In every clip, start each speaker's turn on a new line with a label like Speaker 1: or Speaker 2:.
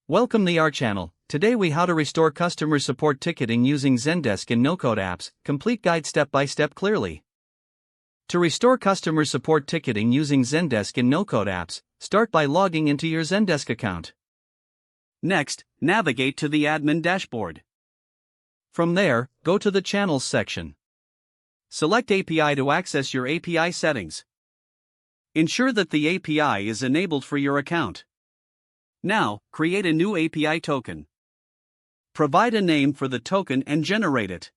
Speaker 1: Welcome to our channel. Today we how to restore customer support ticketing using Zendesk and no-code apps, complete guide step by step clearly. To restore customer support ticketing using Zendesk and no-code apps, start by logging into your Zendesk account. Next, navigate to the admin dashboard. From there, go to the Channels section. Select API to access your API settings. Ensure that the API is enabled for your account. Now, create a new API token. Provide a name for the token and generate it.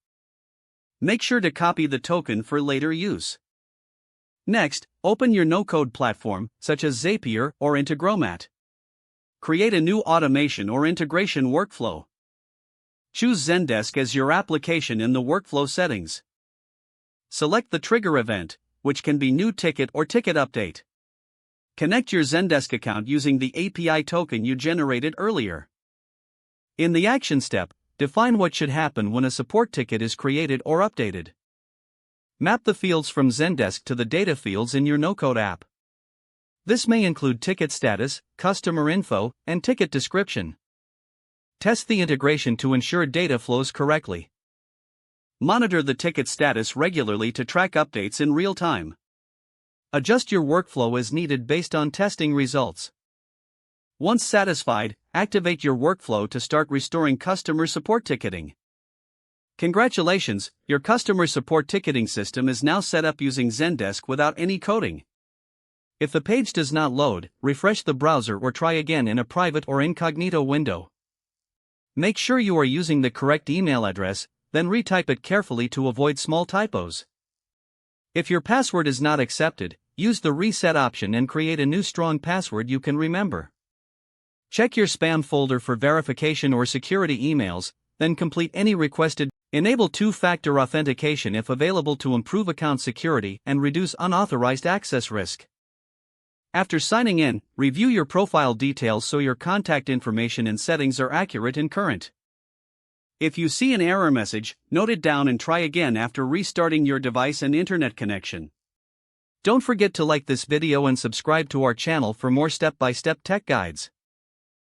Speaker 1: Make sure to copy the token for later use. Next, open your no-code platform, such as Zapier or Integromat. Create a new automation or integration workflow. Choose Zendesk as your application in the workflow settings. Select the trigger event, which can be new ticket or ticket update. Connect your Zendesk account using the API token you generated earlier. In the action step, define what should happen when a support ticket is created or updated. Map the fields from Zendesk to the data fields in your no-code app. This may include ticket status, customer info, and ticket description. Test the integration to ensure data flows correctly. Monitor the ticket status regularly to track updates in real time. Adjust your workflow as needed based on testing results. Once satisfied, activate your workflow to start restoring customer support ticketing. Congratulations, your customer support ticketing system is now set up using Zendesk without any coding. If the page does not load, refresh the browser or try again in a private or incognito window. Make sure you are using the correct email address, then retype it carefully to avoid small typos. If your password is not accepted, use the reset option and create a new strong password you can remember. Check your spam folder for verification or security emails, then complete any requested. Enable two-factor authentication if available to improve account security and reduce unauthorized access risk. After signing in, review your profile details so your contact information and settings are accurate and current. If you see an error message, note it down and try again after restarting your device and internet connection. Don't forget to like this video and subscribe to our channel for more step-by-step tech guides.